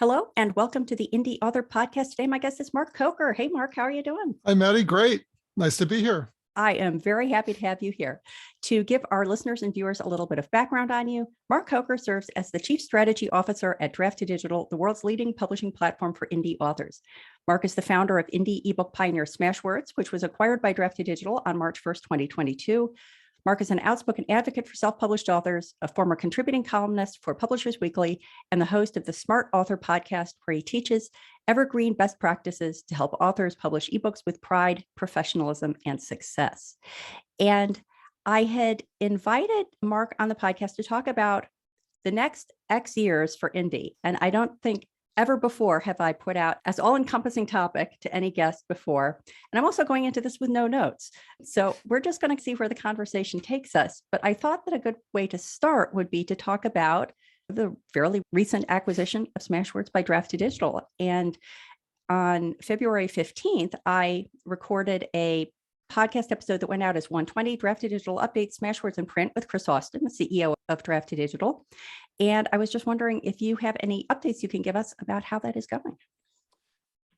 Hello and welcome to the Indy Author podcast. Today, my guest is Mark Coker. Hey, Mark, how are you doing? Hi, Maddie. Great. Nice to be here. I am very happy to have you here. To give our listeners and viewers a little bit of background on you, Mark Coker serves as the Chief Strategy Officer at Drafted Digital, the world's leading publishing platform for indie authors. Mark is the founder of indie ebook pioneer Smashwords, which was acquired by Drafted Digital on March 1st, 2022. Mark is an outspoken advocate for self-published authors, a former contributing columnist for Publishers Weekly, and the host of the Smart Author podcast, where he teaches evergreen best practices to help authors publish ebooks with pride, professionalism, and success. And I had invited Mark on the podcast to talk about the next X years for indie. And I don't think ever before have I put out as all-encompassing topic to any guest before. And I'm also going into this with no notes. So we're just going to see where the conversation takes us. But I thought that a good way to start would be to talk about the fairly recent acquisition of Smashwords by Drafted Digital. And on February 15th, I recorded a podcast episode that went out as 120, Drafted Digital Updates, Smashwords in Print with Chris Austin, the CEO of Drafted Digital. And I was just wondering if you have any updates you can give us about how that is going.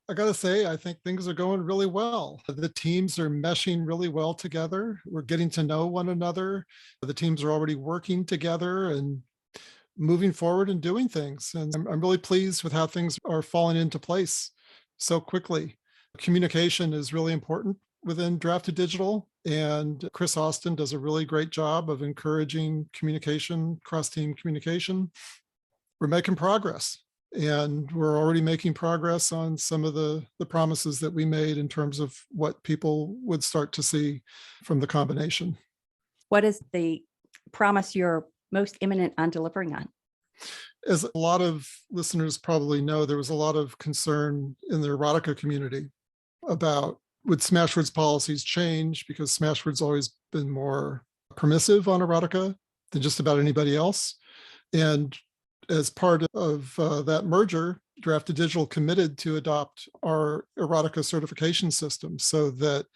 I got to say, I think things are going really well. The teams are meshing really well together. We're getting to know one another. The teams are already working together and moving forward and doing things. And I'm really pleased with how things are falling into place so quickly. Communication is really important within Drafted Digital, and Chris Austin does a really great job of encouraging communication, cross-team communication. We're making progress, and we're already making progress on some of the promises that we made in terms of what people would start to see from the combination. What is the promise you're most imminent on delivering on? As a lot of listeners probably know, there was a lot of concern in the erotica community about would Smashwords policies change, because Smashwords always been more permissive on erotica than just about anybody else. And as part of that merger, Drafted Digital committed to adopt our erotica certification system so that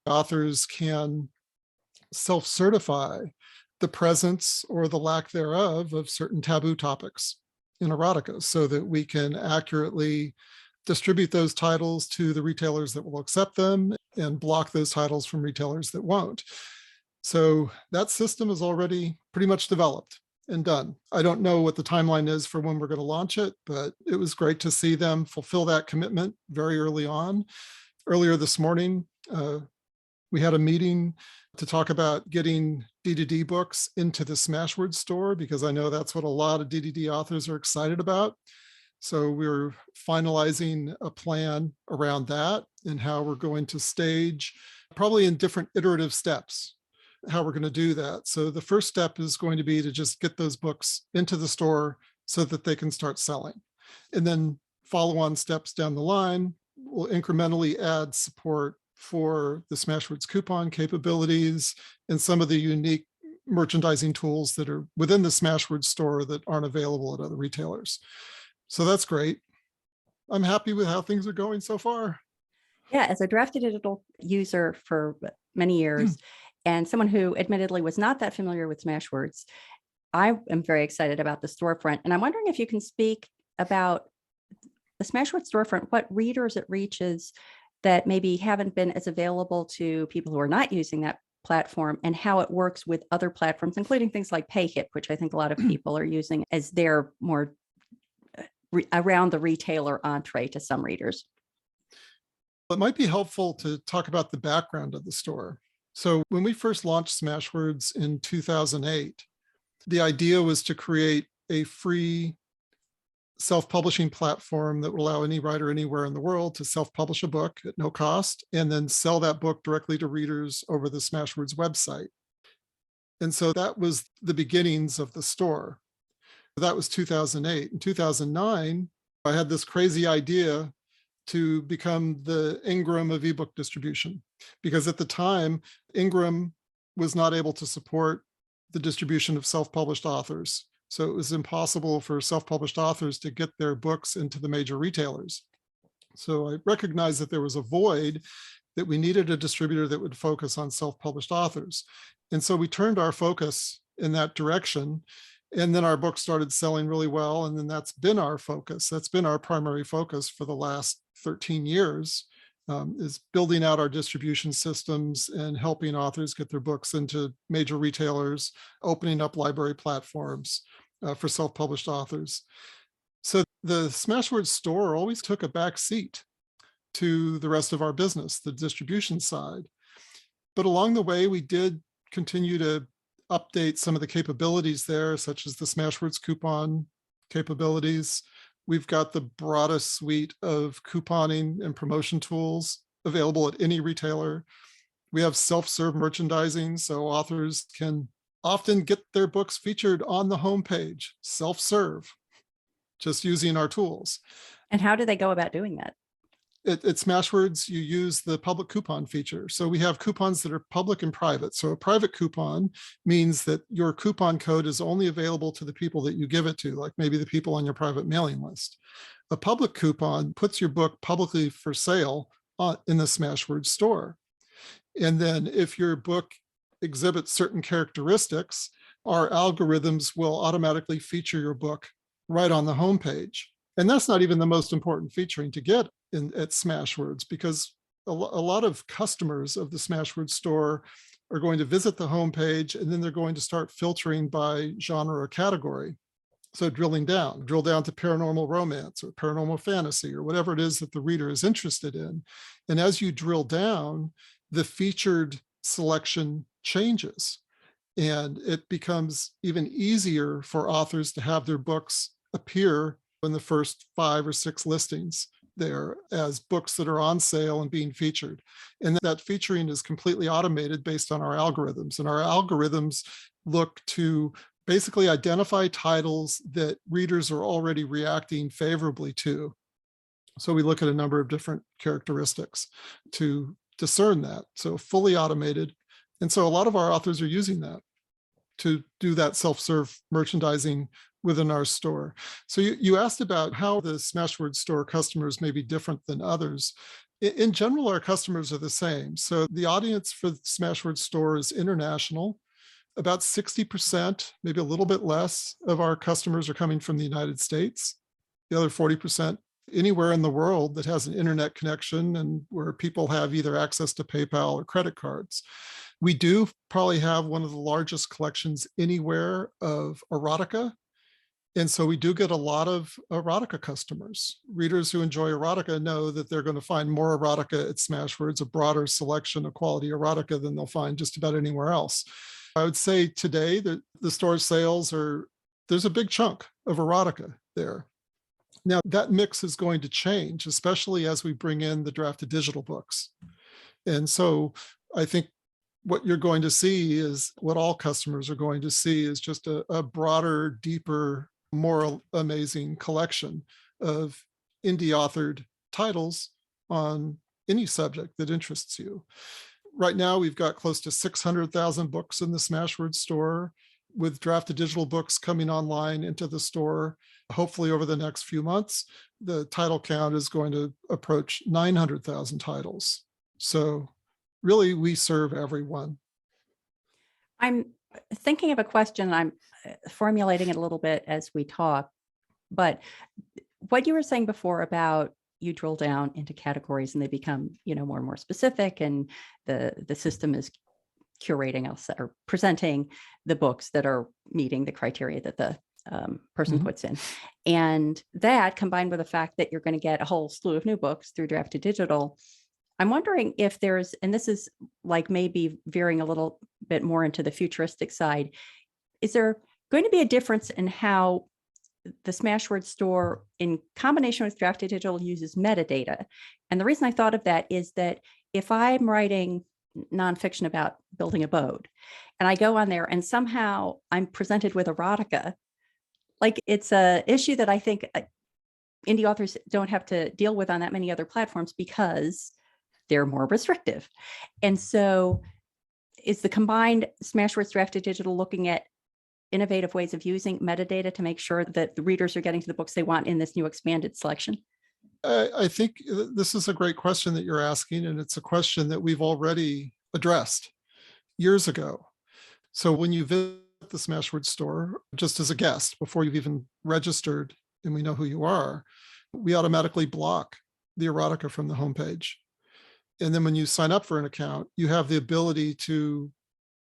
authors can self-certify the presence or the lack thereof of certain taboo topics in erotica, so that we can accurately distribute those titles to the retailers that will accept them and block those titles from retailers that won't. So that system is already pretty much developed and done. I don't know what the timeline is for when we're going to launch it, but it was great to see them fulfill that commitment very early on. Earlier this morning, we had a meeting to talk about getting D2D books into the Smashwords store, because I know that's what a lot of D2D authors are excited about. So we're finalizing a plan around that and how we're going to stage, probably in different iterative steps, how we're going to do that. So the first step is going to be to just get those books into the store so that they can start selling. And then follow-on steps down the line, we'll incrementally add support for the Smashwords coupon capabilities and some of the unique merchandising tools that are within the Smashwords store that aren't available at other retailers. So that's great. I'm happy with how things are going so far. Yeah, as a Drafted Digital user for many years, and someone who admittedly was not that familiar with Smashwords, I am very excited about the storefront. And I'm wondering if you can speak about the Smashwords storefront, what readers it reaches that maybe haven't been as available to people who are not using that platform, and how it works with other platforms, including things like PayHip, which I think a lot of people are using as their more around the retailer entree to some readers. It might be helpful to talk about the background of the store. So when we first launched Smashwords in 2008, the idea was to create a free self-publishing platform that would allow any writer anywhere in the world to self-publish a book at no cost, and then sell that book directly to readers over the Smashwords website. And so that was the beginnings of the store. That was 2008. In 2009, I had this crazy idea to become the Ingram of ebook distribution, because at the time, Ingram was not able to support the distribution of self-published authors. So it was impossible for self-published authors to get their books into the major retailers. So I recognized that there was a void, that we needed a distributor that would focus on self-published authors. And so we turned our focus in that direction And then our book started selling really well. And then that's been our focus. That's been our primary focus for the last 13 years, is building out our distribution systems and helping authors get their books into major retailers, opening up library platforms for self-published authors. So the Smashwords store always took a back seat to the rest of our business, the distribution side. But along the way, we did continue to update some of the capabilities there, such as the Smashwords coupon capabilities. We've got the broadest suite of couponing and promotion tools available at any retailer. We have self-serve merchandising, so authors can often get their books featured on the homepage, self-serve, just using our tools. And how do they go about doing that? At Smashwords, you use the public coupon feature. So we have coupons that are public and private. So a private coupon means that your coupon code is only available to the people that you give it to, like maybe the people on your private mailing list. A public coupon puts your book publicly for sale in the Smashwords store. And then if your book exhibits certain characteristics, our algorithms will automatically feature your book right on the homepage. And that's not even the most important featuring to get at Smashwords, because a lot of customers of the Smashwords store are going to visit the homepage, and then they're going to start filtering by genre or category. So drill down to paranormal romance or paranormal fantasy or whatever it is that the reader is interested in. And as you drill down, the featured selection changes, and it becomes even easier for authors to have their books appear in the first 5 or 6 listings there as books that are on sale and being featured. And that featuring is completely automated based on our algorithms. And our algorithms look to basically identify titles that readers are already reacting favorably to. So we look at a number of different characteristics to discern that. So fully automated. And so a lot of our authors are using that to do that self-serve merchandising within our store. So you asked about how the Smashwords store customers may be different than others. In general, our customers are the same. So the audience for the Smashwords store is international. About 60%, maybe a little bit less, of our customers are coming from the United States. The other 40% anywhere in the world that has an internet connection and where people have either access to PayPal or credit cards. We do probably have one of the largest collections anywhere of erotica. And so we do get a lot of erotica customers. Readers who enjoy erotica know that they're going to find more erotica at Smashwords, a broader selection of quality erotica than they'll find just about anywhere else. I would say today that the store sales there's a big chunk of erotica there. Now that mix is going to change, especially as we bring in the drafted digital books. And so I think what you're going to see is what all customers are going to see is just a broader, deeper, more amazing collection of indie authored titles on any subject that interests you. Right now, we've got close to 600,000 books in the Smashwords store, with drafted digital books coming online into the store. Hopefully over the next few months, the title count is going to approach 900,000 titles. So really, we serve everyone. I'm thinking of a question. I'm formulating it a little bit as we talk, but what you were saying before about you drill down into categories and they become, more and more specific, and the system is curating us or presenting the books that are meeting the criteria that the person puts in. And that combined with the fact that you're going to get a whole slew of new books through drafted digital, I'm wondering if there's, and this is like maybe veering a little bit more into the futuristic side, is there going to be a difference in how the Smashwords store in combination with drafted digital uses metadata? And the reason I thought of that is that if I'm writing nonfiction about building a boat and I go on there and somehow I'm presented with erotica, like it's a issue that I think indie authors don't have to deal with on that many other platforms because they're more restrictive. And so is the combined Smashwords drafted digital looking at innovative ways of using metadata to make sure that the readers are getting to the books they want in this new expanded selection? I think this is a great question that you're asking, and it's a question that we've already addressed years ago. So when you visit the Smashwords store, just as a guest, before you've even registered and we know who you are, we automatically block the erotica from the homepage. And then when you sign up for an account, you have the ability to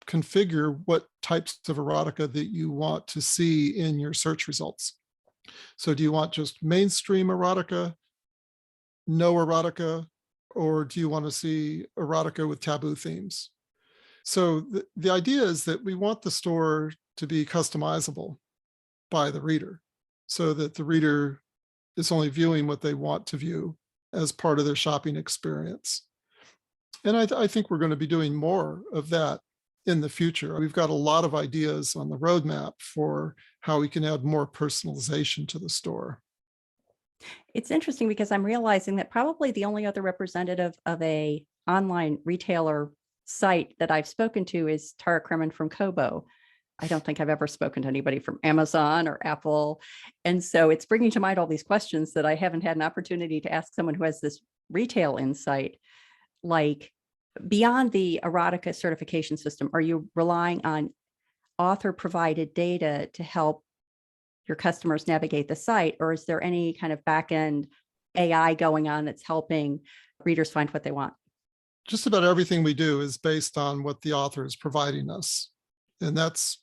configure what types of erotica that you want to see in your search results. So do you want just mainstream erotica, no erotica, or do you want to see erotica with taboo themes? So the idea is that we want the store to be customizable by the reader so that the reader is only viewing what they want to view as part of their shopping experience. And I think we're going to be doing more of that in the future. We've got a lot of ideas on the roadmap for how we can add more personalization to the store. It's interesting because I'm realizing that probably the only other representative of a online retailer site that I've spoken to is Tara Kremen from Kobo. I don't think I've ever spoken to anybody from Amazon or Apple. And so it's bringing to mind all these questions that I haven't had an opportunity to ask someone who has this retail insight. Like, beyond the erotica certification system, are you relying on author provided data to help your customers navigate the site? Or is there any kind of back end AI going on that's helping readers find what they want? Just about everything we do is based on what the author is providing us. And that's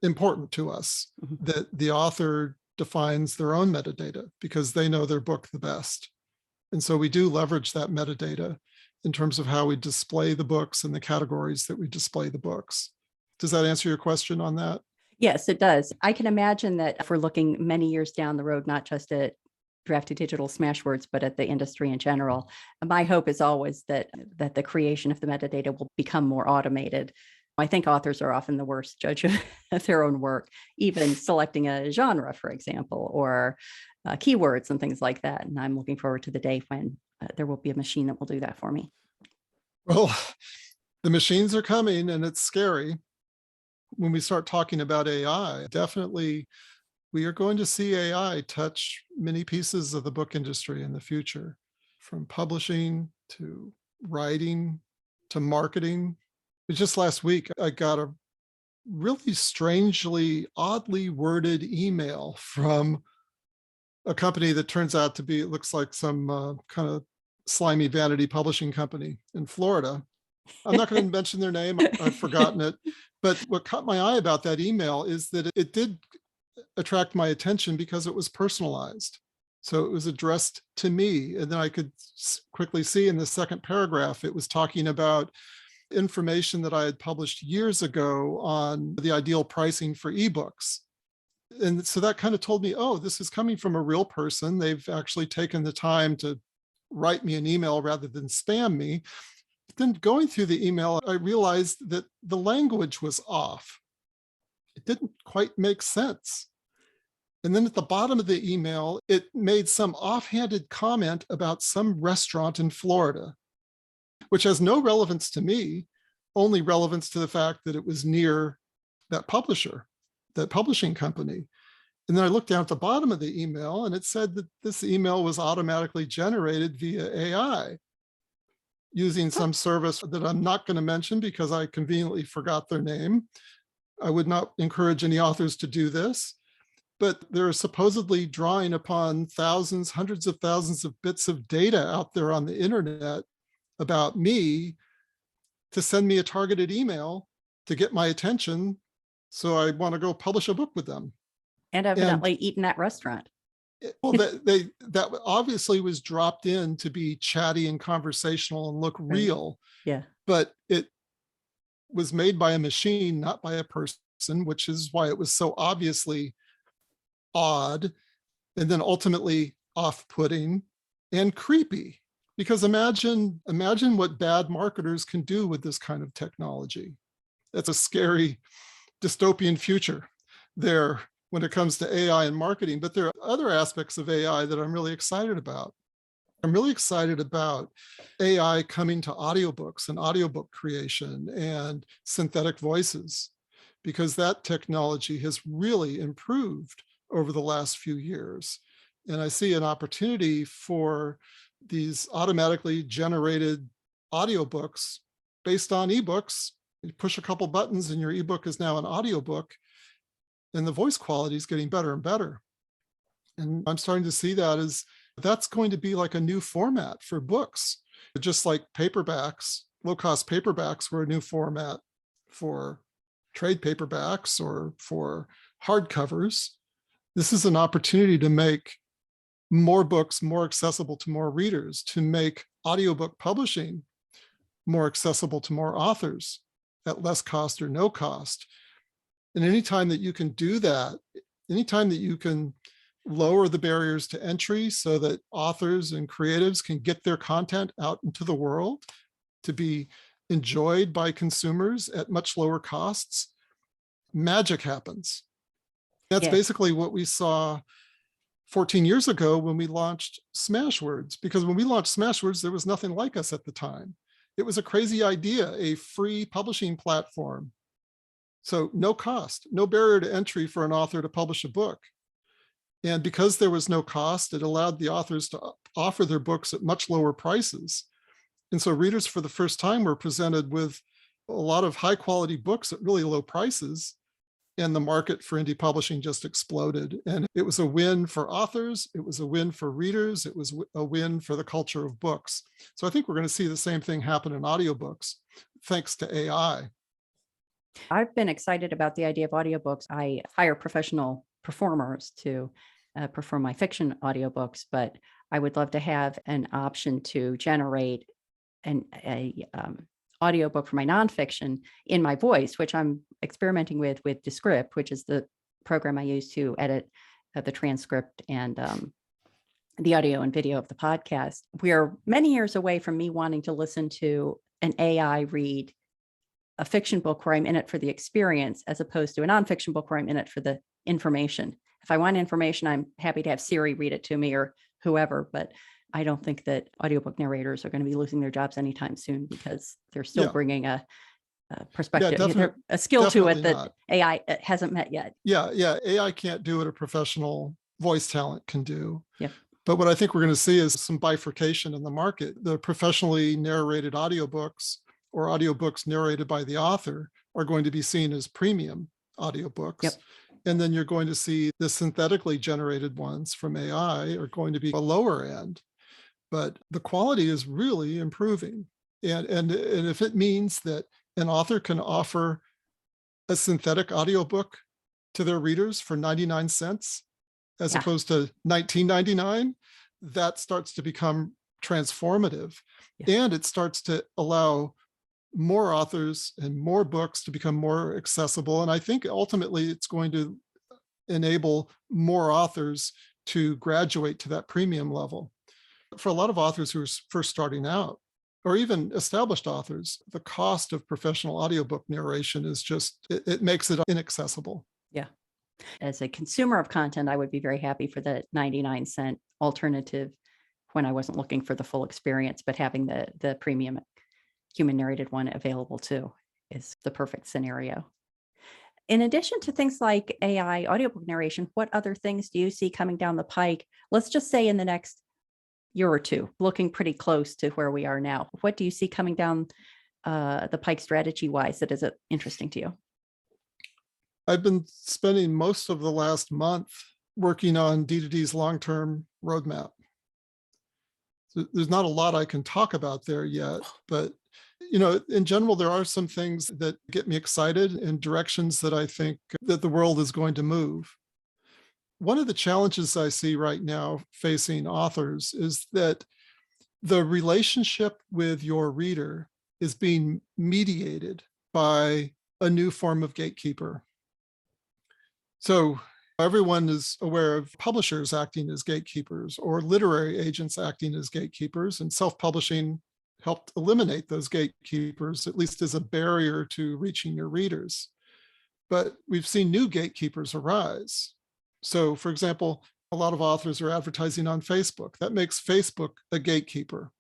important to us, that the author defines their own metadata because they know their book the best. And so we do leverage that metadata in terms of how we display the books and the categories that we display the books. Does that answer your question on that? Yes, it does. I can imagine that if we're looking many years down the road, not just at Drafted Digital Smashwords, but at the industry in general, my hope is always that the creation of the metadata will become more automated. I think authors are often the worst judge of their own work, even selecting a genre, for example, or keywords and things like that. And I'm looking forward to the day when there will be a machine that will do that for me. Well, the machines are coming and it's scary. When we start talking about AI, definitely we are going to see AI touch many pieces of the book industry in the future, from publishing to writing to marketing. Just last week, I got a really strangely, oddly worded email from a company that turns out to be, it looks like some kind of slimy vanity publishing company in Florida. I'm not going to mention their name. I've forgotten it. But what caught my eye about that email is that it did attract my attention because it was personalized. So it was addressed to me. And then I could quickly see in the second paragraph, it was talking about information that I had published years ago on the ideal pricing for ebooks. And so that kind of told me, oh, this is coming from a real person. They've actually taken the time to write me an email rather than spam me. But then going through the email, I realized that the language was off. It didn't quite make sense. And then at the bottom of the email, it made some offhanded comment about some restaurant in Florida, which has no relevance to me, only relevance to the fact that it was near that publisher, that publishing company. And then I looked down at the bottom of the email and it said that this email was automatically generated via AI using some service that I'm not going to mention because I conveniently forgot their name. I would not encourage any authors to do this, but they're supposedly drawing upon thousands, hundreds of thousands of bits of data out there on the internet about me to send me a targeted email to get my attention. So I want to go publish a book with them. And evidently eat in that restaurant. Well, that obviously was dropped in to be chatty and conversational and look real. Yeah. But it was made by a machine, not by a person, which is why it was so obviously odd and then ultimately off-putting and creepy. Because imagine what bad marketers can do with this kind of technology. That's a scary dystopian future there when it comes to AI and marketing. But there are other aspects of AI that I'm really excited about. I'm really excited about AI coming to audiobooks and audiobook creation and synthetic voices, because that technology has really improved over the last few years. And I see an opportunity for these automatically generated audiobooks based on ebooks. You push a couple buttons and your ebook is now an audiobook. and the voice quality is getting better and better. And I'm starting to see that as that's going to be like a new format for books, just like paperbacks, low-cost paperbacks were a new format for trade paperbacks or for hardcovers. This is an opportunity to make more books more accessible to more readers, to make audiobook publishing more accessible to more authors at less cost or no cost. And anytime that you can do that, anytime that you can lower the barriers to entry so that authors and creatives can get their content out into the world to be enjoyed by consumers at much lower costs, magic happens. That's basically what we saw 14 years ago when we launched Smashwords, because when we launched Smashwords, there was nothing like us at the time. It was a crazy idea, a free publishing platform. So no cost, no barrier to entry for an author to publish a book. And because there was no cost, it allowed the authors to offer their books at much lower prices. And so readers for the first time were presented with a lot of high quality books at really low prices. And the market for indie publishing just exploded. And it was a win for authors. It was a win for readers. It was a win for the culture of books. So I think we're going to see the same thing happen in audiobooks, thanks to AI. I've been excited about the idea of audiobooks. I hire professional performers to perform my fiction audiobooks, but I would love to have an option to generate an audiobook for my nonfiction in my voice, which I'm experimenting with Descript, which is the program I use to edit the transcript and the audio and video of the podcast. We are many years away from me wanting to listen to an AI read a fiction book where I'm in it for the experience, as opposed to a nonfiction book where I'm in it for the information. If I want information, I'm happy to have Siri read it to me or whoever, but I don't think that audiobook narrators are going to be losing their jobs anytime soon, because they're still bringing a perspective, a skill to it that not. AI hasn't met yet. Yeah, AI can't do what a professional voice talent can do. Yeah. But what I think we're going to see is some bifurcation in the market. The professionally narrated audiobooks or audiobooks narrated by the author are going to be seen as premium audiobooks. Yep. And then you're going to see the synthetically generated ones from AI are going to be a lower end. But the quality is really improving. And if it means that an author can offer a synthetic audiobook to their readers for 99 cents, as opposed to $19.99, that starts to become transformative. And it starts to allow more authors and more books to become more accessible. And I think ultimately it's going to enable more authors to graduate to that premium level. For a lot of authors who are first starting out, or even established authors, the cost of professional audiobook narration is just, it makes it inaccessible. Yeah. As a consumer of content, I would be very happy for the 99-cent alternative when I wasn't looking for the full experience, but having the premium human narrated one available too is the perfect scenario. In addition to things like AI audiobook narration, what other things do you see coming down the pike? Let's just say in the next year or two, looking pretty close to where we are now. What do you see coming down the pike strategy-wise that is interesting to you? I've been spending most of the last month working on D2D's long-term roadmap. So there's not a lot I can talk about there yet, but in general, there are some things that get me excited in directions that I think that the world is going to move. One of the challenges I see right now facing authors is that the relationship with your reader is being mediated by a new form of gatekeeper. So everyone is aware of publishers acting as gatekeepers or literary agents acting as gatekeepers, and self-publishing helped eliminate those gatekeepers, at least as a barrier to reaching your readers. But we've seen new gatekeepers arise. So for example, a lot of authors are advertising on Facebook. That makes Facebook a gatekeeper.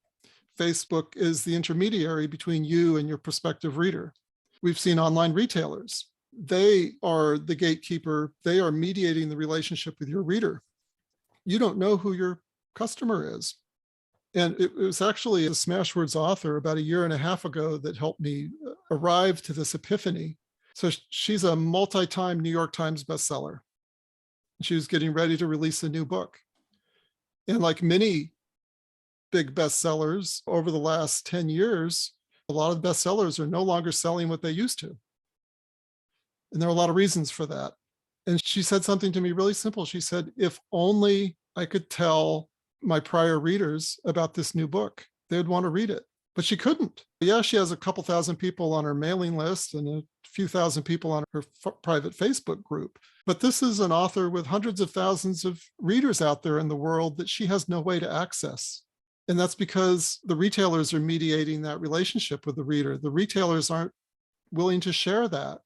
Facebook is the intermediary between you and your prospective reader. We've seen online retailers. They are the gatekeeper. They are mediating the relationship with your reader. You don't know who your customer is. And it was actually a Smashwords author about 1.5 years ago that helped me arrive to this epiphany. So she's a multi-time New York Times bestseller. She was getting ready to release a new book. And like many big bestsellers over the last 10 years, a lot of bestsellers are no longer selling what they used to. And there are a lot of reasons for that. And she said something to me really simple. She said, if only I could tell my prior readers about this new book, they'd want to read it. But she couldn't. Yeah, she has a couple thousand people on her mailing list and a few thousand people on her private Facebook group. But this is an author with hundreds of thousands of readers out there in the world that she has no way to access. And that's because the retailers are mediating that relationship with the reader. The retailers aren't willing to share that.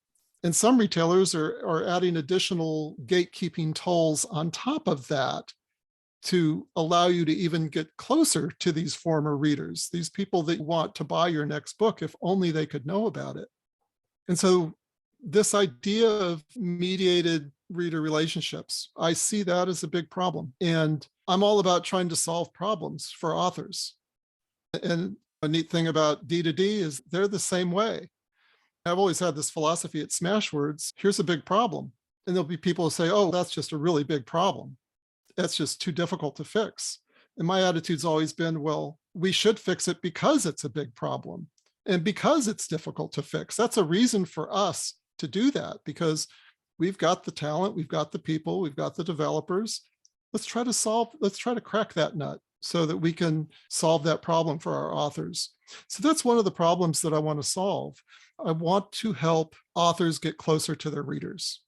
And some retailers are adding additional gatekeeping tolls on top of that to allow you to even get closer to these former readers, these people that want to buy your next book, if only they could know about it. And so this idea of mediated reader relationships, I see that as a big problem. And I'm all about trying to solve problems for authors. And a neat thing about D2D is they're the same way. I've always had this philosophy at Smashwords, here's a big problem. And there'll be people who say, oh, that's just a really big problem. That's just too difficult to fix. And my attitude's always been, well, we should fix it because it's a big problem and because it's difficult to fix. That's a reason for us to do that, because we've got the talent, we've got the people, we've got the developers. Let's try to crack that nut so that we can solve that problem for our authors. So that's one of the problems that I want to solve. I want to help authors get closer to their readers.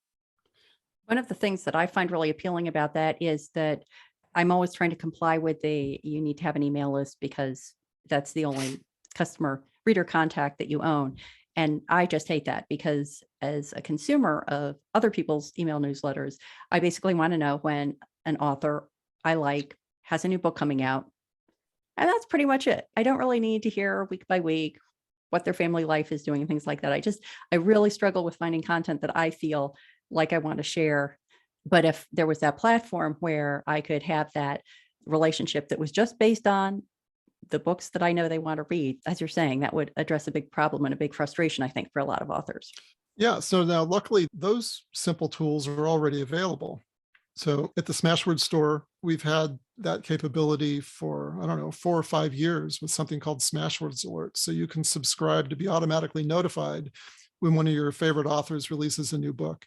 One of the things that I find really appealing about that is that I'm always trying to comply with you need to have an email list because that's the only customer reader contact that you own. And I just hate that, because as a consumer of other people's email newsletters, I basically want to know when an author I like has a new book coming out. And that's pretty much it. I don't really need to hear week by week what their family life is doing and things like that. I really struggle with finding content that I feel like I want to share. But if there was that platform where I could have that relationship that was just based on the books that I know they want to read, as you're saying, that would address a big problem and a big frustration, I think, for a lot of authors. Yeah, so now luckily those simple tools are already available. So at the Smashwords store, we've had that capability for, I don't know, 4 or 5 years with something called Smashwords alerts. So you can subscribe to be automatically notified when one of your favorite authors releases a new book.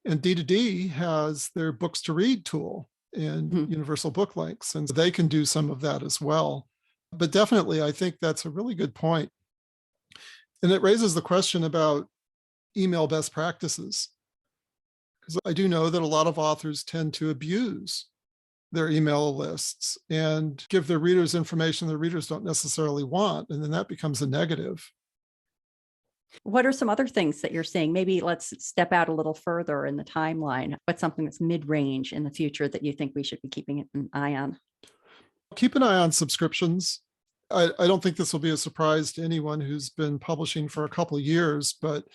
And D2D has their books to read tool and universal book links, and they can do some of that as well. But definitely, I think that's a really good point. And it raises the question about email best practices. Because I do know that a lot of authors tend to abuse their email lists and give their readers information their readers don't necessarily want. And then that becomes a negative. What are some other things that you're seeing? Maybe let's step out a little further in the timeline. What's something that's mid-range in the future that you think we should be keeping an eye on? Keep an eye on subscriptions. I don't think this will be a surprise to anyone who's been publishing for a couple of years, but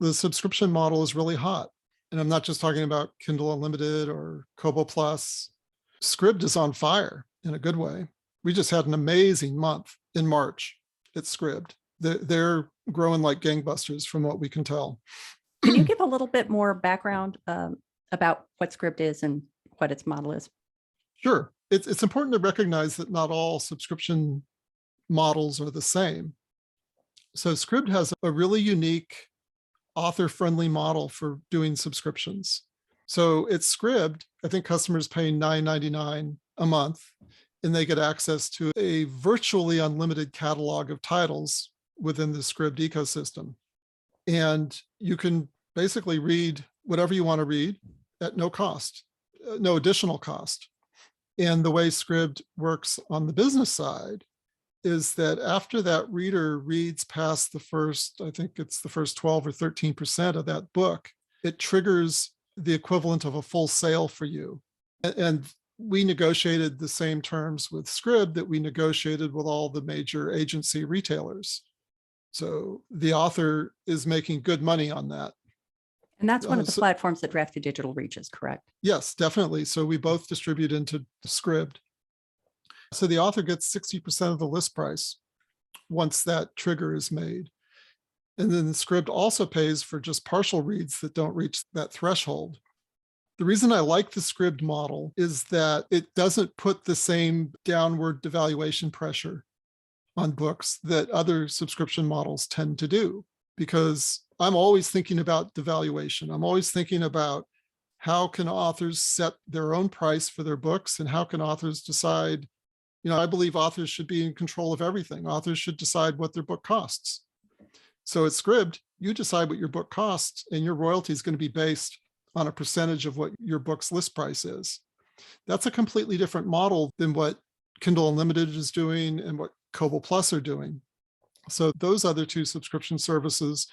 the subscription model is really hot. And I'm not just talking about Kindle Unlimited or Kobo Plus. Scribd is on fire in a good way. We just had an amazing month in March at Scribd. They're growing like gangbusters from what we can tell. Can you give a little bit more background about what Scribd is and what its model is? Sure. It's important to recognize that not all subscription models are the same. So Scribd has a really unique author-friendly model for doing subscriptions. So at Scribd, I think customers pay $9.99 a month, and they get access to a virtually unlimited catalog of titles within the Scribd ecosystem. And you can basically read whatever you want to read at no cost, no additional cost. And the way Scribd works on the business side is that after that reader reads past the first, I think it's the first 12 or 13% of that book, it triggers the equivalent of a full sale for you. And we negotiated the same terms with Scribd that we negotiated with all the major agency retailers. So the author is making good money on that. And that's one of the platforms that Drafted Digital reaches, correct? Yes, definitely. So we both distribute into Scribd. So the author gets 60% of the list price once that trigger is made. And then the Scribd also pays for just partial reads that don't reach that threshold. The reason I like the Scribd model is that it doesn't put the same downward devaluation pressure on books that other subscription models tend to do, because I'm always thinking about devaluation. I'm always thinking about how can authors set their own price for their books, and how can authors decide, I believe authors should be in control of everything. Authors should decide what their book costs. So at Scribd, you decide what your book costs, and your royalty is going to be based on a percentage of what your book's list price is. That's a completely different model than what Kindle Unlimited is doing and what Kobo Plus are doing. So those other two subscription services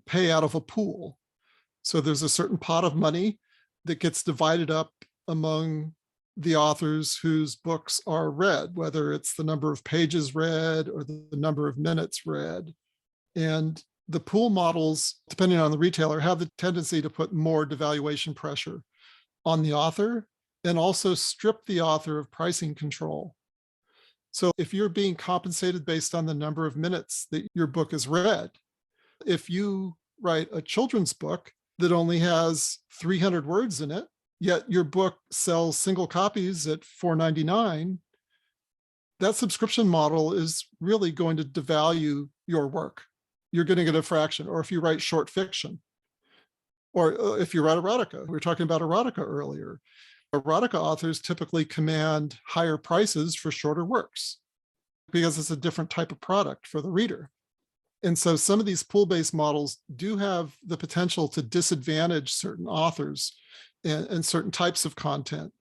pay out of a pool. So there's a certain pot of money that gets divided up among the authors whose books are read, whether it's the number of pages read or the number of minutes read. And the pool models, depending on the retailer, have the tendency to put more devaluation pressure on the author and also strip the author of pricing control. So if you're being compensated based on the number of minutes that your book is read, if you write a children's book that only has 300 words in it, yet your book sells single copies at $4.99, that subscription model is really going to devalue your work. You're going to get a fraction. Or if you write short fiction, or if you write erotica, we were talking about erotica earlier. Erotica authors typically command higher prices for shorter works because it's a different type of product for the reader. And so some of these pool-based models do have the potential to disadvantage certain authors and certain types of content.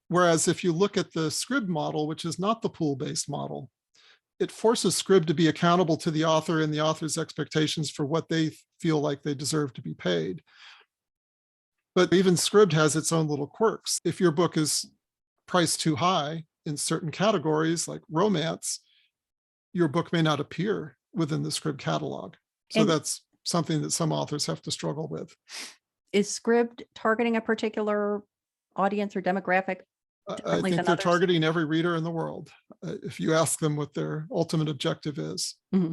Whereas if you look at the Scribd model, which is not the pool-based model, it forces Scribd to be accountable to the author and the author's expectations for what they feel like they deserve to be paid. But even Scribd has its own little quirks. If your book is priced too high in certain categories like romance, your book may not appear within the Scribd catalog. So that's something that some authors have to struggle with. Is Scribd targeting a particular audience or demographic? I think they're targeting every reader in the world. If you ask them what their ultimate objective is. Mm-hmm.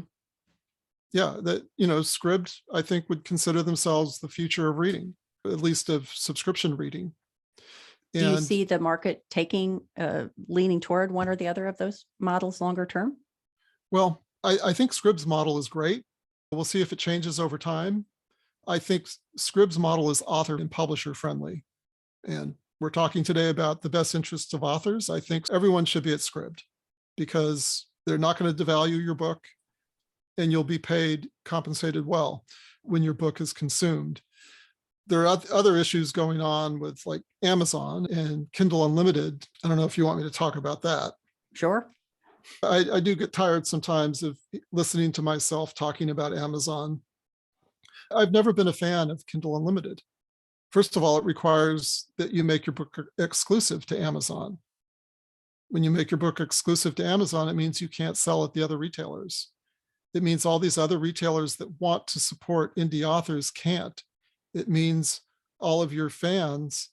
Yeah, that, Scribd, I think, would consider themselves the future of reading, at least of subscription reading. Do you see the market leaning toward one or the other of those models longer term? Well, I think Scribd's model is great. We'll see if it changes over time. I think Scribd's model is author and publisher friendly. And we're talking today about the best interests of authors. I think everyone should be at Scribd because they're not going to devalue your book, and you'll be compensated well when your book is consumed. There are other issues going on with like Amazon and Kindle Unlimited. I don't know if you want me to talk about that. Sure. I do get tired sometimes of listening to myself talking about Amazon. I've never been a fan of Kindle Unlimited. First of all, it requires that you make your book exclusive to Amazon. When you make your book exclusive to Amazon, it means you can't sell at the other retailers. It means all these other retailers that want to support indie authors can't. It means all of your fans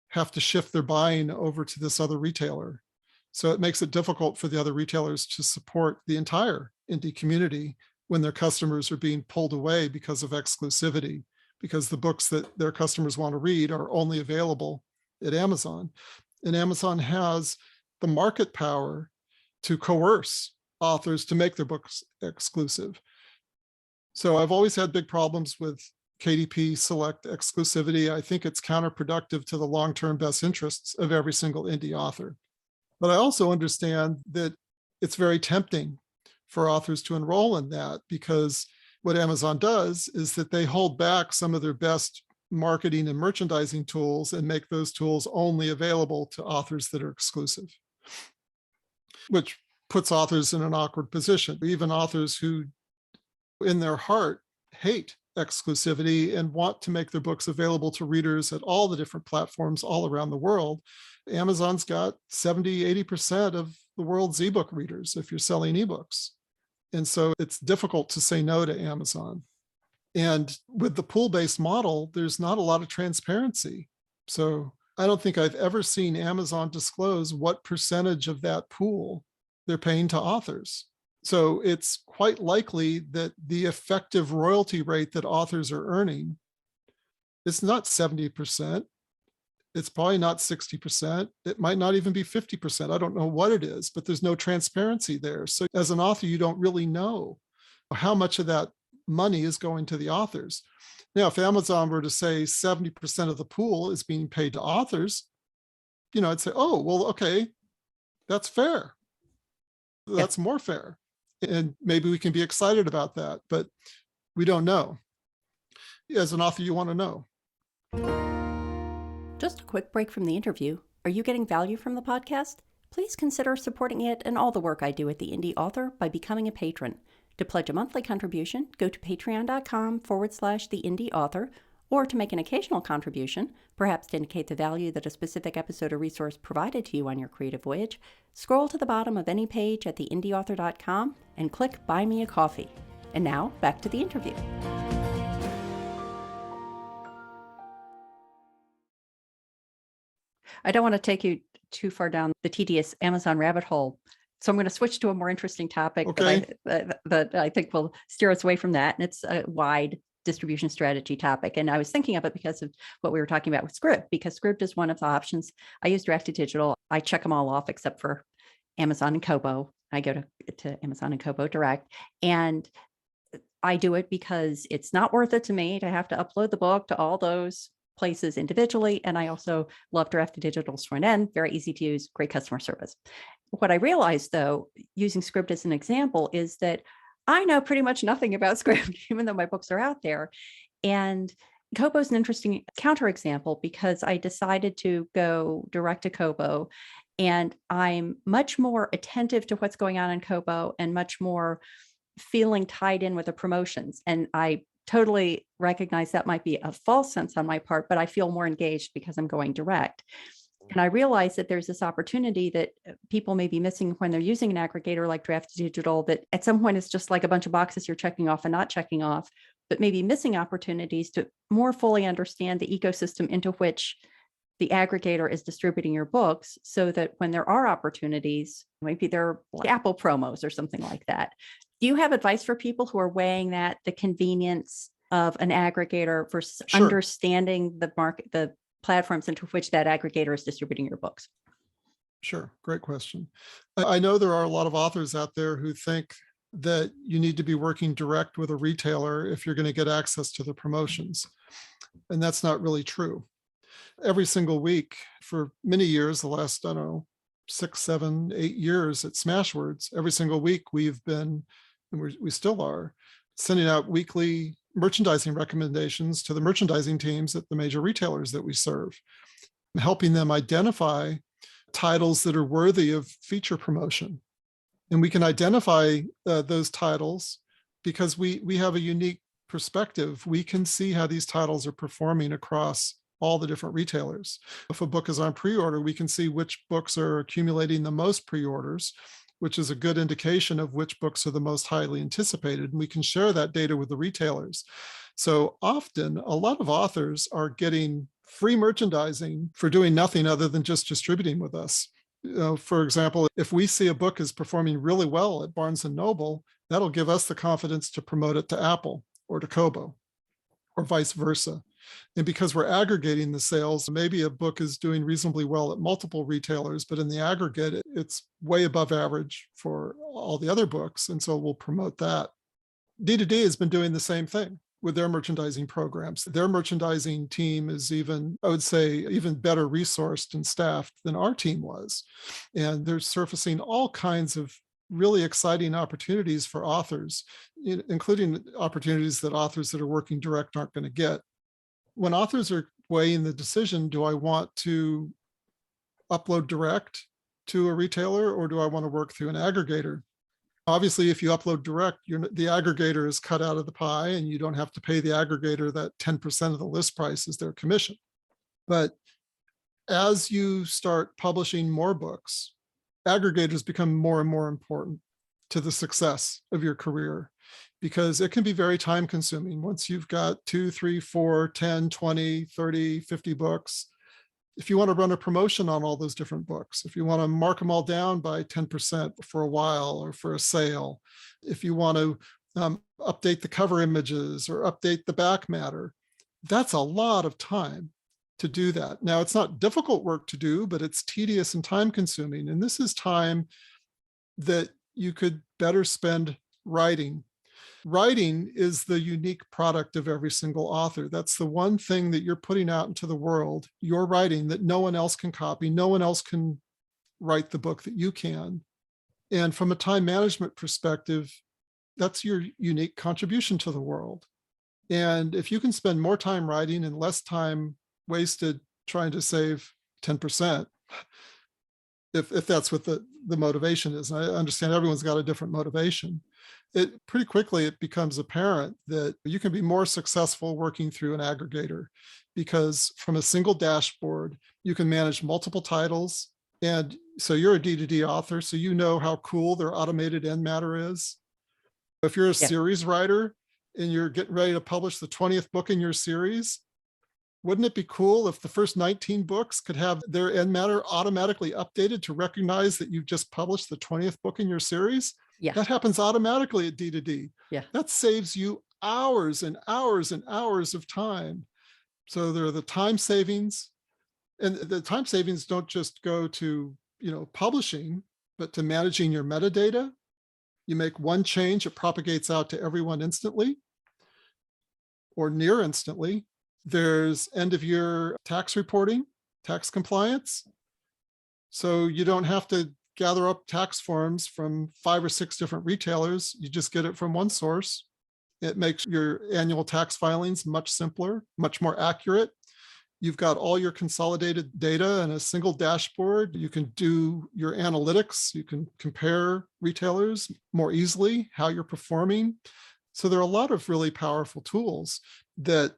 have to shift their buying over to this other retailer. So it makes it difficult for the other retailers to support the entire indie community when their customers are being pulled away because of exclusivity, because the books that their customers want to read are only available at Amazon. And Amazon has the market power to coerce authors to make their books exclusive. So I've always had big problems with KDP Select exclusivity. I think it's counterproductive to the long-term best interests of every single indie author. But I also understand that it's very tempting for authors to enroll in that, because what Amazon does is that they hold back some of their best marketing and merchandising tools and make those tools only available to authors that are exclusive, which puts authors in an awkward position. Even authors who in their heart hate exclusivity and want to make their books available to readers at all the different platforms all around the world. Amazon's got 70–80% of the world's ebook readers if you're selling ebooks. And so it's difficult to say no to Amazon. And with the pool-based model, there's not a lot of transparency. So I don't think I've ever seen Amazon disclose what percentage of that pool they're paying to authors. So it's quite likely that the effective royalty rate that authors are earning is not 70%. It's probably not 60%. It might not even be 50%. I don't know what it is, but there's no transparency there. So as an author, you don't really know how much of that money is going to the authors. Now, if Amazon were to say 70% of the pool is being paid to authors, I'd say, oh, well, okay, that's fair. That's more fair. And maybe we can be excited about that, but we don't know. As an author, you want to know. Just a quick break from the interview. Are you getting value from the podcast? Please consider supporting it and all the work I do at the Indy Author by becoming a patron. To pledge a monthly contribution, go to patreon.com/the Indy Author, or to make an occasional contribution, perhaps to indicate the value that a specific episode or resource provided to you on your creative voyage, scroll to the bottom of any page at theindyauthor.com and click Buy Me a Coffee. And now, back to the interview. I don't want to take you too far down the tedious Amazon rabbit hole, so I'm going to switch to a more interesting topic that I think will steer us away from that, and it's a wide distribution strategy topic. And I was thinking of it because of what we were talking about with Scribd, because Scribd is one of the options. I use Drafted Digital. I check them all off except for Amazon and Kobo. I go to Amazon and Kobo direct, and I do it because it's not worth it to me to have to upload the book to all those places individually. And I also love Drafted Digital's front end, very easy to use, great customer service. What I realized, though, using Scribd as an example, is that I know pretty much nothing about Scribd, even though my books are out there. And Kobo is an interesting counterexample because I decided to go direct to Kobo, and I'm much more attentive to what's going on in Kobo and much more feeling tied in with the promotions. And I totally recognize that might be a false sense on my part, but I feel more engaged because I'm going direct. And I realize that there's this opportunity that people may be missing when they're using an aggregator like Drafted Digital, that at some point it's just like a bunch of boxes you're checking off and not checking off, but maybe missing opportunities to more fully understand the ecosystem into which the aggregator is distributing your books, so that when there are opportunities, maybe they're like Apple promos or something like that. Do you have advice for people who are weighing that, the convenience of an aggregator versus understanding the market, the platforms into which that aggregator is distributing your books? Sure. Great question. I know there are a lot of authors out there who think that you need to be working direct with a retailer if you're going to get access to the promotions. And that's not really true. Every single week for many years, the last, 6, 7, 8 years at Smashwords, every single week we've been, and we still are, sending out weekly merchandising recommendations to the merchandising teams at the major retailers that we serve, helping them identify titles that are worthy of feature promotion. And we can identify those titles because we have a unique perspective. We can see how these titles are performing across all the different retailers. If a book is on pre-order, we can see which books are accumulating the most pre-orders, which is a good indication of which books are the most highly anticipated. And we can share that data with the retailers. So often, a lot of authors are getting free merchandising for doing nothing other than just distributing with us. For example, if we see a book is performing really well at Barnes & Noble, that'll give us the confidence to promote it to Apple or to Kobo or vice versa. And because we're aggregating the sales, maybe a book is doing reasonably well at multiple retailers, but in the aggregate, it's way above average for all the other books. And so we'll promote that. D2D has been doing the same thing with their merchandising programs. Their merchandising team is even, I would say, even better resourced and staffed than our team was. And they're surfacing all kinds of really exciting opportunities for authors, including opportunities that authors that are working direct aren't going to get. When authors are weighing the decision, do I want to upload direct to a retailer or do I want to work through an aggregator? Obviously, if you upload direct, the aggregator is cut out of the pie and you don't have to pay the aggregator that 10% of the list price is their commission. But as you start publishing more books, aggregators become more and more important to the success of your career, because it can be very time consuming. Once you've got 2, 3, 4, 10, 20, 30, 50 books, If you want to run a promotion on all those different books, if you want to mark them all down by 10% for a while or for a sale, if you want to update the cover images or update the back matter, that's a lot of time to do that. Now, it's not difficult work to do, but it's tedious and time consuming. And this is time that you could better spend writing. Writing is the unique product of every single author. That's the one thing that you're putting out into the world, your writing, that no one else can copy. No one else can write the book that you can. And from a time management perspective, that's your unique contribution to the world. And if you can spend more time writing and less time wasted trying to save 10%, if that's what the motivation is, and I understand everyone's got a different motivation, it pretty quickly it becomes apparent that you can be more successful working through an aggregator, because from a single dashboard, you can manage multiple titles. And so you're a D2D author, so you know how cool their automated end matter is. If you're a series writer and you're getting ready to publish the 20th book in your series, wouldn't it be cool if the first 19 books could have their end matter automatically updated to recognize that you've just published the 20th book in your series? Yeah. That happens automatically at D2D. Yeah. That saves you hours and hours and hours of time. So there are the time savings, and the time savings don't just go to, publishing, but to managing your metadata. You make one change, it propagates out to everyone instantly or near instantly. There's end of year tax reporting, tax compliance. So you don't have to gather up tax forms from 5 or 6 different retailers. You just get it from one source. It makes your annual tax filings much simpler, much more accurate. You've got all your consolidated data in a single dashboard. You can do your analytics. You can compare retailers more easily, how you're performing. So there are a lot of really powerful tools that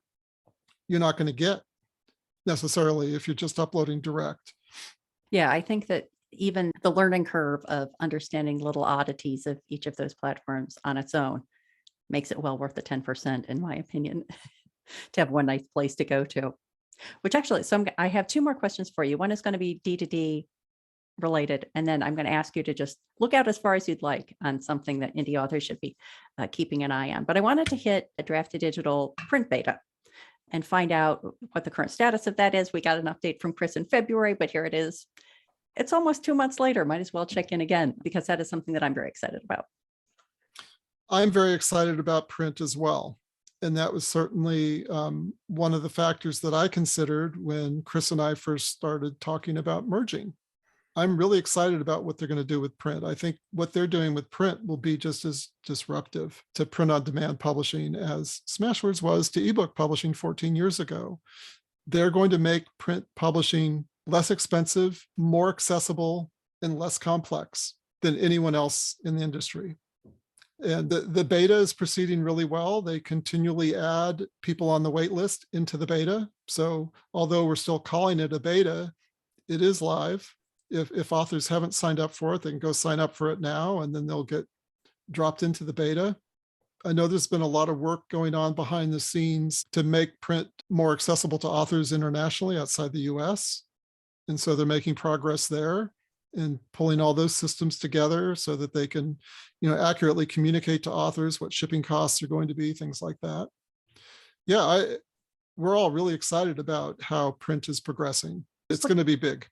you're not going to get necessarily if you're just uploading direct. Yeah, I think that even the learning curve of understanding little oddities of each of those platforms on its own makes it well worth the 10%, in my opinion, to have one nice place to go to. Which actually, I have 2 more questions for you. One is going to be D2D related, and then I'm going to ask you to just look out as far as you'd like on something that indie authors should be keeping an eye on. But I wanted to hit a Draft to Digital print beta and find out what the current status of that is. We got an update from Chris in February, but here it is. It's almost 2 months later. Might as well check in again, because that is something that I'm very excited about. I'm very excited about print as well. And that was certainly one of the factors that I considered when Chris and I first started talking about merging. I'm really excited about what they're going to do with print. I think what they're doing with print will be just as disruptive to print-on-demand publishing as Smashwords was to ebook publishing 14 years ago. They're going to make print publishing less expensive, more accessible, and less complex than anyone else in the industry. And the beta is proceeding really well. They continually add people on the wait list into the beta. So although we're still calling it a beta, it is live. If authors haven't signed up for it, they can go sign up for it now, and then they'll get dropped into the beta. I know there's been a lot of work going on behind the scenes to make print more accessible to authors internationally outside the US. And so they're making progress there and pulling all those systems together so that they can, accurately communicate to authors what shipping costs are going to be, things like that. Yeah, we're all really excited about how print is progressing. It's going to be big.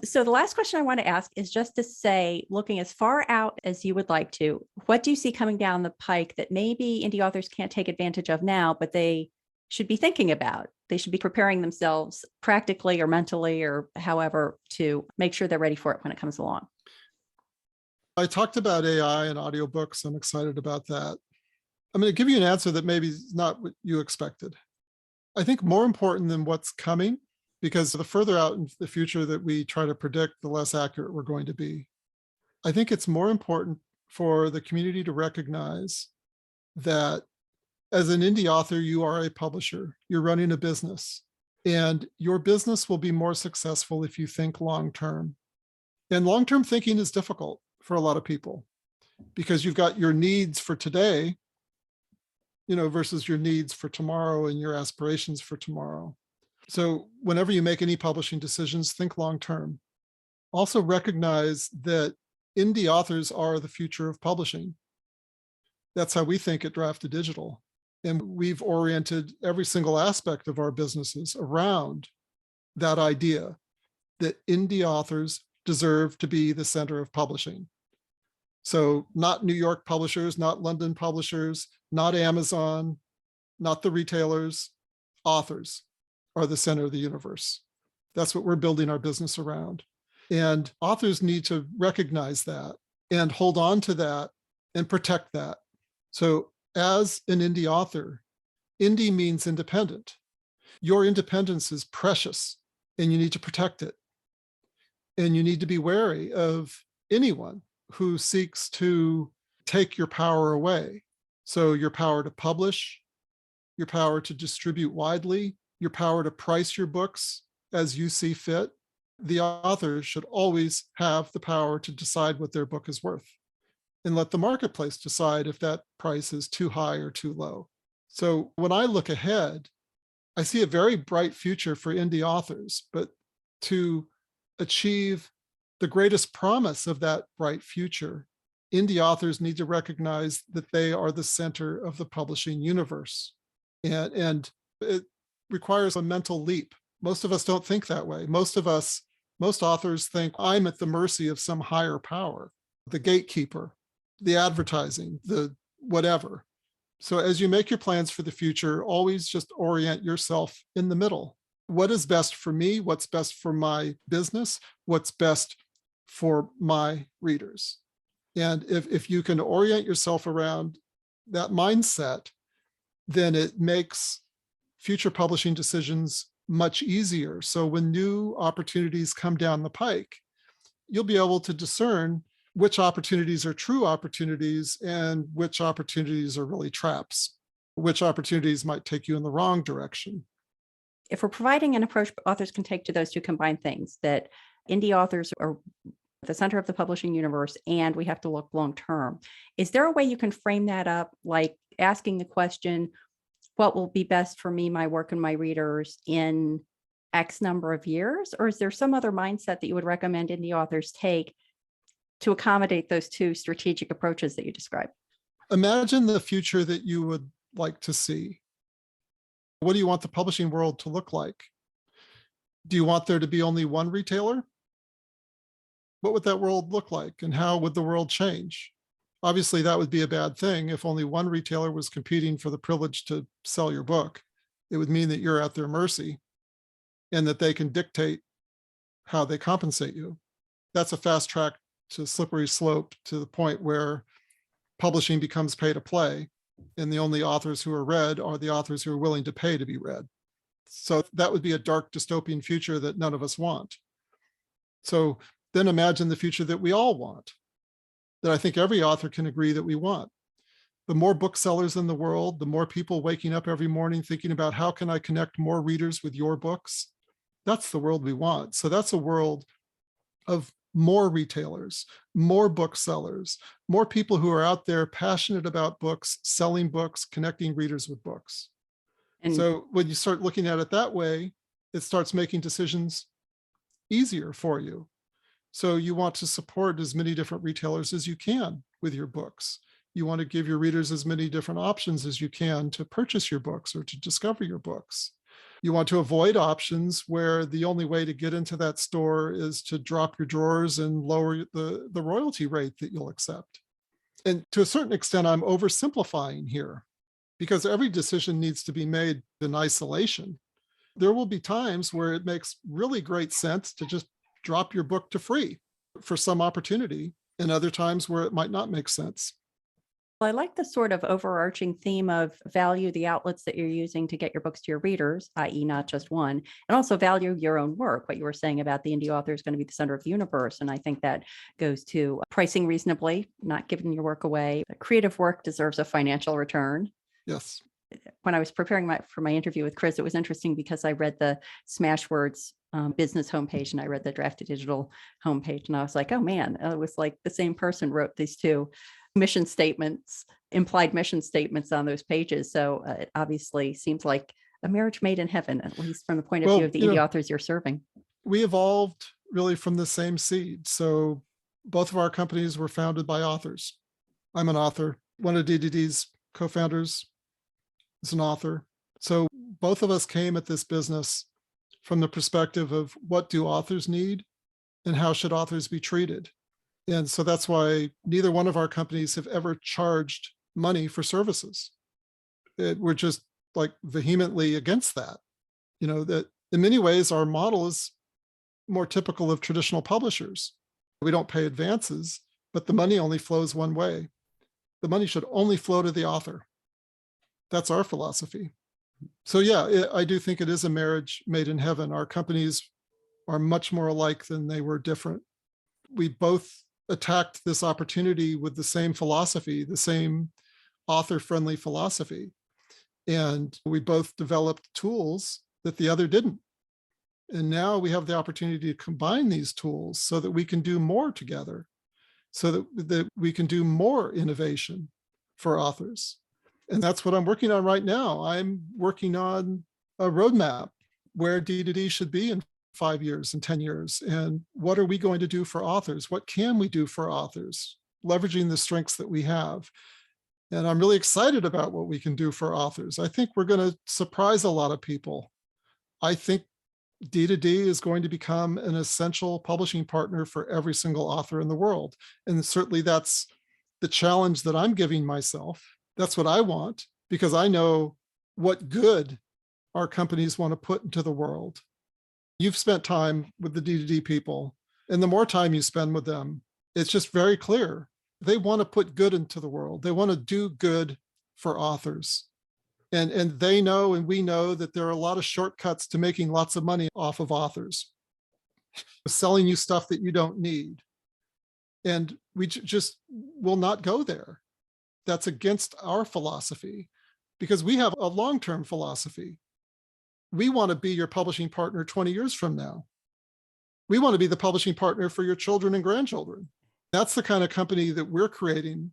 So the last question I want to ask is just to say, looking as far out as you would like to, what do you see coming down the pike that maybe indie authors can't take advantage of now, but they should be thinking about? They should be preparing themselves practically or mentally or however to make sure they're ready for it when it comes along. I talked about AI and audiobooks. I'm excited about that. I'm going to give you an answer that maybe is not what you expected. I think more important than what's coming, because the further out in the future that we try to predict, the less accurate we're going to be. I think it's more important for the community to recognize that as an indie author, you are a publisher, you're running a business, and your business will be more successful if you think long-term. And long-term thinking is difficult for a lot of people because you've got your needs for today, versus your needs for tomorrow and your aspirations for tomorrow. So whenever you make any publishing decisions, think long term. Also recognize that indie authors are the future of publishing. That's how we think at Drafted Digital. And we've oriented every single aspect of our businesses around that idea that indie authors deserve to be the center of publishing. So not New York publishers, not London publishers, not Amazon, not the retailers, authors are the center of the universe. That's what we're building our business around. And authors need to recognize that and hold on to that and protect that. So as an indie author, indie means independent. Your independence is precious and you need to protect it. And you need to be wary of anyone who seeks to take your power away. So your power to publish, your power to distribute widely, your power to price your books as you see fit. The author should always have the power to decide what their book is worth and let the marketplace decide if that price is too high or too low. So when I look ahead, I see a very bright future for indie authors, but to achieve the greatest promise of that bright future, indie authors need to recognize that they are the center of the publishing universe. And it requires a mental leap. Most of us don't think that way. Most authors think I'm at the mercy of some higher power, the gatekeeper, the advertising, the whatever. So as you make your plans for the future, always just orient yourself in the middle. What is best for me? What's best for my business? What's best for my readers? And if you can orient yourself around that mindset, then it makes future publishing decisions much easier. So when new opportunities come down the pike, you'll be able to discern which opportunities are true opportunities and which opportunities are really traps, which opportunities might take you in the wrong direction. If we're providing an approach authors can take to those two combined things, that indie authors are the center of the publishing universe and we have to look long term, is there a way you can frame that up, like asking the question, what will be best for me, my work, and my readers in X number of years? Or is there some other mindset that you would recommend indie authors take to accommodate those two strategic approaches that you described? Imagine the future that you would like to see. What do you want the publishing world to look like? Do you want there to be only one retailer? What would that world look like and how would the world change? Obviously, that would be a bad thing if only one retailer was competing for the privilege to sell your book. It would mean that you're at their mercy and that they can dictate how they compensate you. That's a fast track to slippery slope to the point where publishing becomes pay to play, and the only authors who are read are the authors who are willing to pay to be read. So that would be a dark dystopian future that none of us want. So then imagine the future that we all want, that I think every author can agree that we want. The more booksellers in the world, the more people waking up every morning thinking about how can I connect more readers with your books? That's the world we want. So that's a world of more retailers, more booksellers, more people who are out there passionate about books, selling books, connecting readers with books. And so when you start looking at it that way, it starts making decisions easier for you. So you want to support as many different retailers as you can with your books. You want to give your readers as many different options as you can to purchase your books or to discover your books. You want to avoid options where the only way to get into that store is to drop your drawers and lower the royalty rate that you'll accept. And to a certain extent, I'm oversimplifying here because every decision needs to be made in isolation. There will be times where it makes really great sense to just drop your book to free for some opportunity, and other times where it might not make sense. I like the sort of overarching theme of value the outlets that you're using to get your books to your readers, i.e. not just one, and also value your own work. What you were saying about the indie author is going to be the center of the universe. And I think that goes to pricing reasonably, not giving your work away. Creative work deserves a financial return. Yes. When I was preparing for my interview with Chris, it was interesting because I read the Smashwords business homepage and I read the Drafted Digital homepage, and I was like, oh man, it was like the same person wrote these two mission statements, implied mission statements on those pages. So it obviously seems like a marriage made in heaven, at least from the point of Well, view of the indie authors you're serving. we evolved really from the same seed. So both of our companies were founded by authors. I'm an author. One of DDD's co-founders is an author. So both of us came at this business from the perspective of what do authors need and how should authors be treated. And so that's why neither one of our companies have ever charged money for services. We're just like vehemently against that. That in many ways, our model is more typical of traditional publishers. We don't pay advances, but the money only flows one way. The money should only flow to the author. That's our philosophy. So yeah, I do think it is a marriage made in heaven. Our companies are much more alike than they were different. We both attacked this opportunity with the same philosophy, the same author-friendly philosophy. And we both developed tools that the other didn't. And now we have the opportunity to combine these tools so that we can do more together, so that we can do more innovation for authors. And that's what I'm working on right now. I'm working on a roadmap where D2D should be in 5 years and 10 years. And what are we going to do for authors? What can we do for authors, leveraging the strengths that we have? And I'm really excited about what we can do for authors. I think we're going to surprise a lot of people. I think D2D is going to become an essential publishing partner for every single author in the world. And certainly that's the challenge that I'm giving myself. That's what I want, because I know what good our companies want to put into the world. You've spent time with the D2D people, and the more time you spend with them, it's just very clear. They want to put good into the world. They want to do good for authors. And they know, and we know, that there are a lot of shortcuts to making lots of money off of authors, selling you stuff that you don't need. And we just will not go there. That's against our philosophy, because we have a long-term philosophy. We want to be your publishing partner 20 years from now. We want to be the publishing partner for your children and grandchildren. That's the kind of company that we're creating.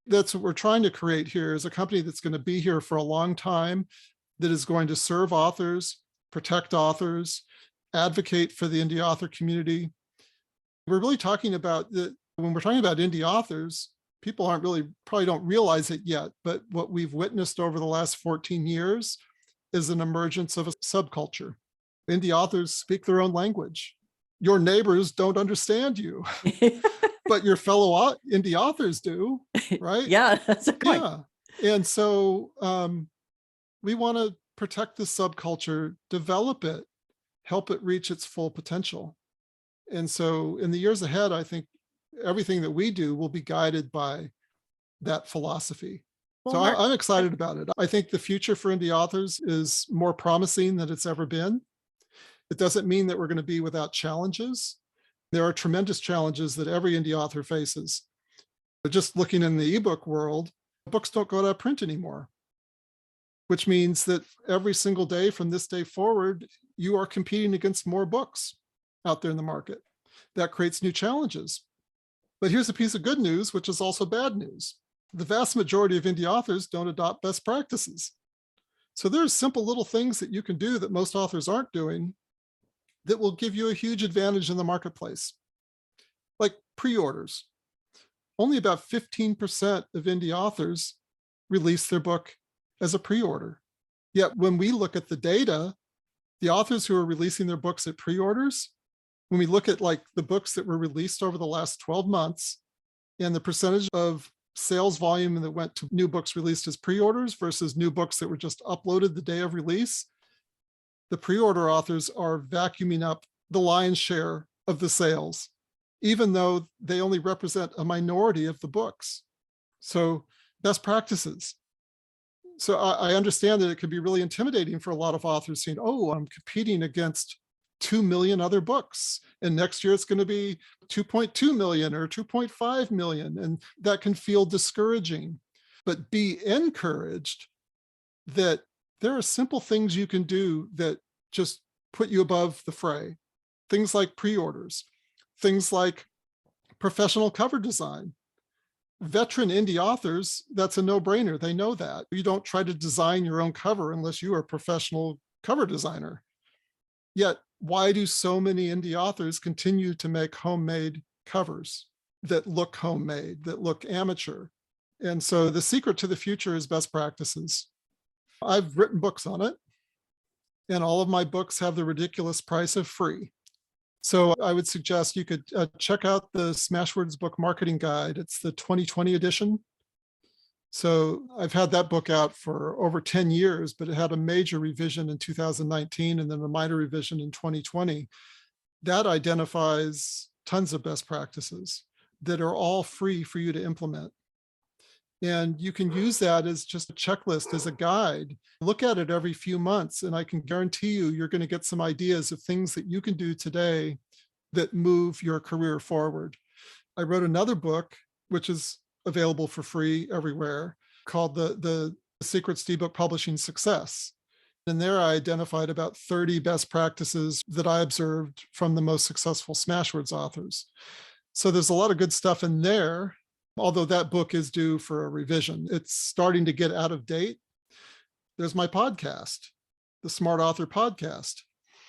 That's what we're trying to create here, is a company that's going to be here for a long time, that is going to serve authors, protect authors, advocate for the indie author community. We're really talking about that when we're talking about indie authors, people probably don't realize it yet, but what we've witnessed over the last 14 years is an emergence of a subculture. Indie authors speak their own language. Your neighbors don't understand you, but your fellow indie authors do, right? Yeah, that's a good point. Yeah. And so we want to protect the subculture, develop it, help it reach its full potential. And so in the years ahead, I think everything that we do will be guided by that philosophy. Well, So Mark, I'm excited about it. I think the future for indie authors is more promising than it's ever been. It doesn't mean that we're going to be without challenges. There are tremendous challenges that every indie author faces. Just looking in the ebook world, books don't go out of print anymore, which means that every single day from this day forward, you are competing against more books out there in the market. That creates new challenges. But here's a piece of good news, which is also bad news. The vast majority of indie authors don't adopt best practices. So there's simple little things that you can do that most authors aren't doing that will give you a huge advantage in the marketplace. Like pre-orders. Only about 15% of indie authors release their book as a pre-order. Yet when we look at the data, the authors who are releasing their books at pre-orders, when we look at like the books that were released over the last 12 months and the percentage of sales volume that went to new books released as pre-orders versus new books that were just uploaded the day of release, the pre-order authors are vacuuming up the lion's share of the sales, even though they only represent a minority of the books. So best practices. So I understand that it can be really intimidating for a lot of authors saying, oh, I'm competing against 2 million other books. And next year it's going to be 2.2 million or 2.5 million. And that can feel discouraging. But be encouraged that there are simple things you can do that just put you above the fray. Things like pre-orders, things like professional cover design. veteran indie authors, that's a no-brainer. They know that. You don't try to design your own cover unless you are a professional cover designer. Yet, why do so many indie authors continue to make homemade covers that look homemade, that look amateur? And so the secret to the future is best practices. I've written books on it, and all of my books have the ridiculous price of free. So I would suggest you could check out the Smashwords book marketing guide. It's the 2020 edition. So I've had that book out for over 10 years, but it had a major revision in 2019 and then a minor revision in 2020. That identifies tons of best practices that are all free for you to implement. And you can use that as just a checklist, as a guide. Look at it every few months, and I can guarantee you, you're going to get some ideas of things that you can do today that move your career forward. I wrote another book, which is available for free everywhere, called the Secrets to Ebook Publishing Success. And there I identified about 30 best practices that I observed from the most successful Smashwords authors. So there's a lot of good stuff in there. Although that book is due for a revision, it's starting to get out of date. There's my podcast, the Smart Author Podcast.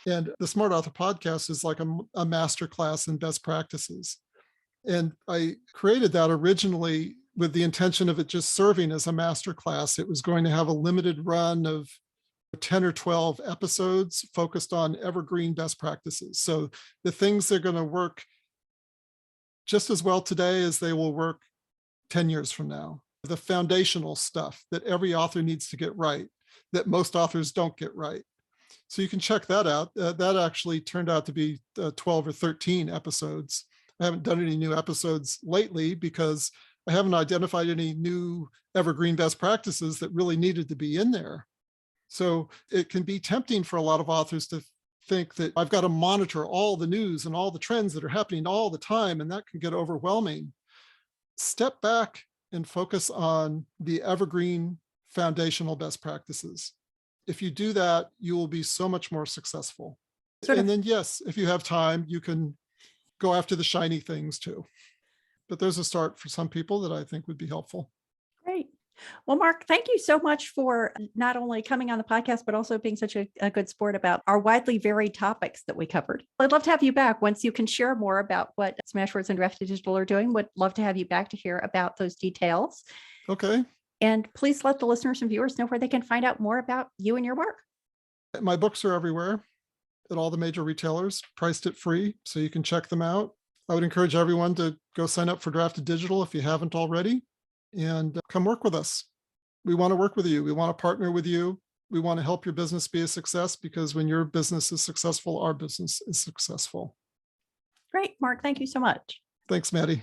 And the Smart Author Podcast is like a masterclass in best practices. And I created that originally with the intention of it just serving as a masterclass. It was going to have a limited run of 10 or 12 episodes focused on evergreen best practices. So the things that are going to work just as well today as they will work 10 years from now, the foundational stuff that every author needs to get right, that most authors don't get right. So you can check that out. That actually turned out to be 12 or 13 episodes. I haven't done any new episodes lately because I haven't identified any new evergreen best practices that really needed to be in there. So it can be tempting for a lot of authors to think that I've got to monitor all the news and all the trends that are happening all the time, and that can get overwhelming. Step back and focus on the evergreen foundational best practices. If you do that, you will be so much more successful. And then, yes, if you have time, you can go after the shiny things too. But there's a start for some people that I think would be helpful. Great. Well, Mark, thank you so much for not only coming on the podcast, but also being such a good sport about our widely varied topics that we covered. I'd love to have you back once you can share more about what Smashwords and Drafted Digital are doing. Would love to have you back to hear about those details. Okay. And please let the listeners and viewers know where they can find out more about you and your work. My books are everywhere at all the major retailers, priced at free, so you can check them out. I would encourage everyone to go sign up for Drafted Digital if you haven't already, and come work with us. We want to work with you. We want to partner with you. We want to help your business be a success, because when your business is successful, our business is successful. Great, Mark. Thank you so much. Thanks, Maddie.